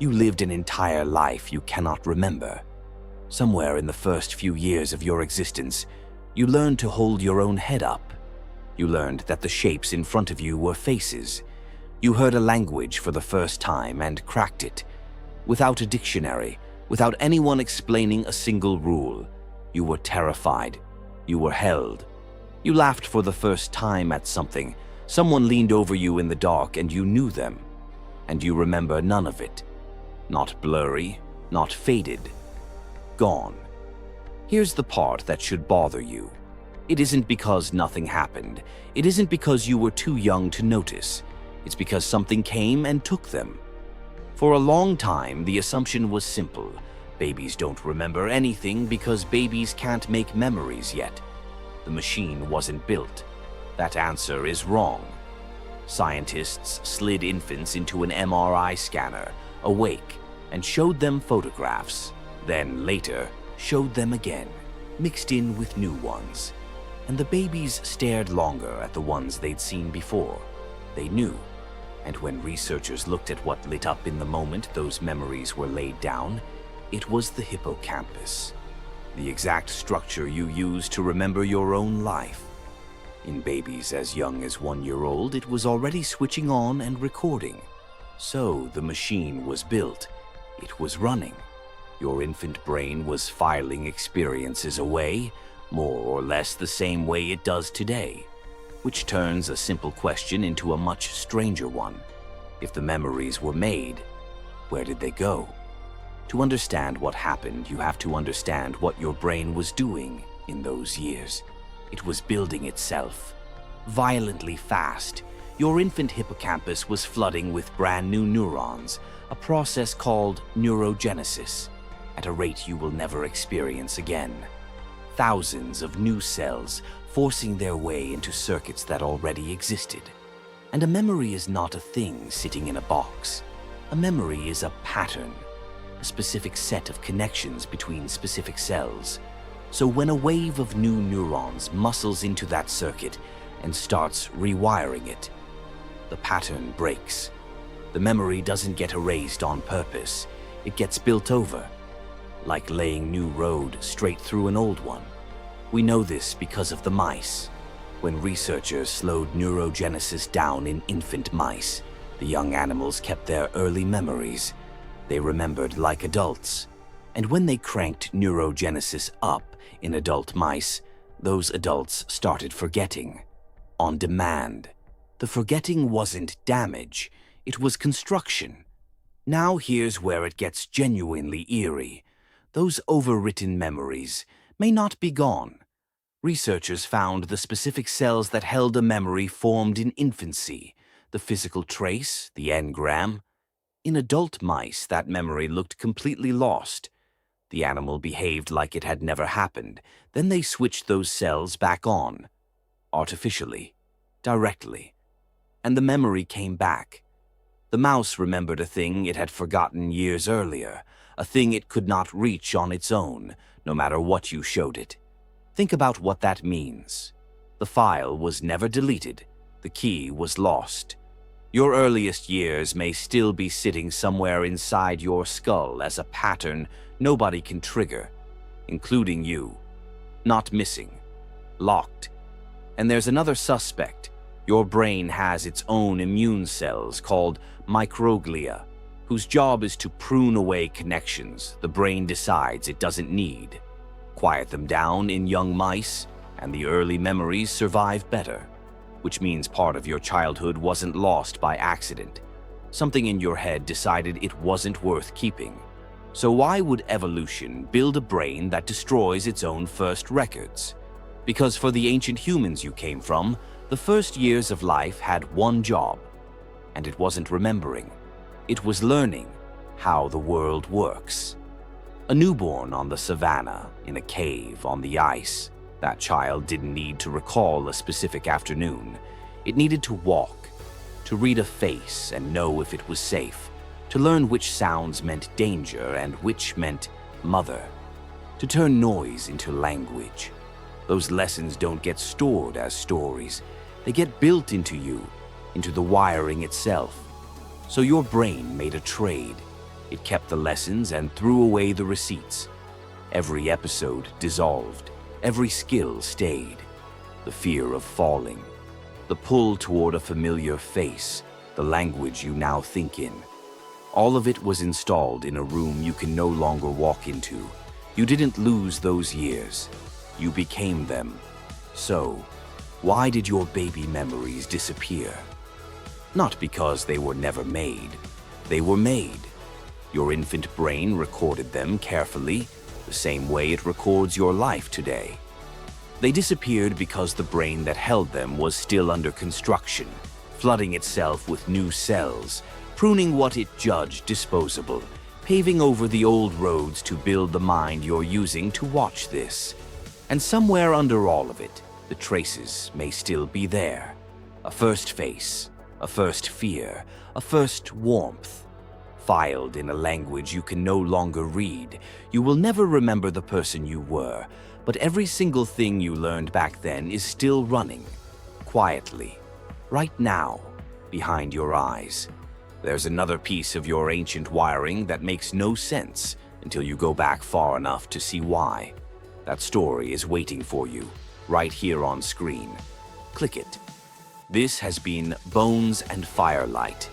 You lived an entire life you cannot remember. Somewhere in the first few years of your existence, you learned to hold your own head up. You learned that the shapes in front of you were faces. You heard a language for the first time and cracked it. Without a dictionary, without anyone explaining a single rule, you were terrified. You were held. You laughed for the first time at something. Someone leaned over you in the dark and you knew them. And you remember none of it. Not blurry, not faded. Gone. Here's the part that should bother you. It isn't because nothing happened. It isn't because you were too young to notice. It's because something came and took them. For a long time, the assumption was simple. Babies don't remember anything because babies can't make memories yet. The machine wasn't built. That answer is wrong. Scientists slid infants into an MRI scanner, awake, and showed them photographs. Then later, showed them again, mixed in with new ones. And the babies stared longer at the ones they'd seen before. They knew. And when researchers looked at what lit up in the moment those memories were laid down, it was the hippocampus, the exact structure you use to remember your own life. In babies as young as 1 year old, it was already switching on and recording. So the machine was built. It was running. Your infant brain was filing experiences away, more or less the same way it does today. Which turns a simple question into a much stranger one. If the memories were made, where did they go? To understand what happened, you have to understand what your brain was doing in those years. It was building itself. Violently fast, your infant hippocampus was flooding with brand new neurons, a process called neurogenesis, at a rate you will never experience again. Thousands of new cells forcing their way into circuits that already existed. And a memory is not a thing sitting in a box. A memory is a pattern, a specific set of connections between specific cells. So when a wave of new neurons muscles into that circuit and starts rewiring it, the pattern breaks. The memory doesn't get erased on purpose. It gets built over, like laying new road straight through an old one. We know this because of the mice. When researchers slowed neurogenesis down in infant mice, the young animals kept their early memories. They remembered like adults. And when they cranked neurogenesis up in adult mice, those adults started forgetting. On demand. The forgetting wasn't damage, it was construction. Now here's where it gets genuinely eerie. Those overwritten memories may not be gone. Researchers found the specific cells that held a memory formed in infancy, the physical trace, the engram. In adult mice, that memory looked completely lost. The animal behaved like it had never happened. Then they switched those cells back on, artificially, directly. And the memory came back. The mouse remembered a thing it had forgotten years earlier, a thing it could not reach on its own, no matter what you showed it. Think about what that means. The file was never deleted. The key was lost. Your earliest years may still be sitting somewhere inside your skull as a pattern nobody can trigger, including you. Not missing. Locked. And there's another suspect. Your brain has its own immune cells called microglia, whose job is to prune away connections the brain decides it doesn't need. Quiet them down in young mice, and the early memories survive better, which means part of your childhood wasn't lost by accident. Something in your head decided it wasn't worth keeping. So why would evolution build a brain that destroys its own first records? Because for the ancient humans you came from, the first years of life had one job, and it wasn't remembering. It was learning how the world works. A newborn on the savannah, in a cave, on the ice, that child didn't need to recall a specific afternoon. It needed to walk, to read a face and know if it was safe, to learn which sounds meant danger and which meant mother, to turn noise into language. Those lessons don't get stored as stories. They get built into you, into the wiring itself. So your brain made a trade. It kept the lessons and threw away the receipts. Every episode dissolved. Every skill stayed. The fear of falling. The pull toward a familiar face. The language you now think in. All of it was installed in a room you can no longer walk into. You didn't lose those years. You became them. So, why did your baby memories disappear? Not because they were never made. They were made. Your infant brain recorded them carefully, the same way it records your life today. They disappeared because the brain that held them was still under construction, flooding itself with new cells, pruning what it judged disposable, paving over the old roads to build the mind you're using to watch this. And somewhere under all of it, the traces may still be there. A first face, a first fear, a first warmth. Filed in a language you can no longer read, you will never remember the person you were, but every single thing you learned back then is still running, quietly, right now, behind your eyes. There's another piece of your ancient wiring that makes no sense until you go back far enough to see why. That story is waiting for you, right here on screen. Click it. This has been Bones and Firelight.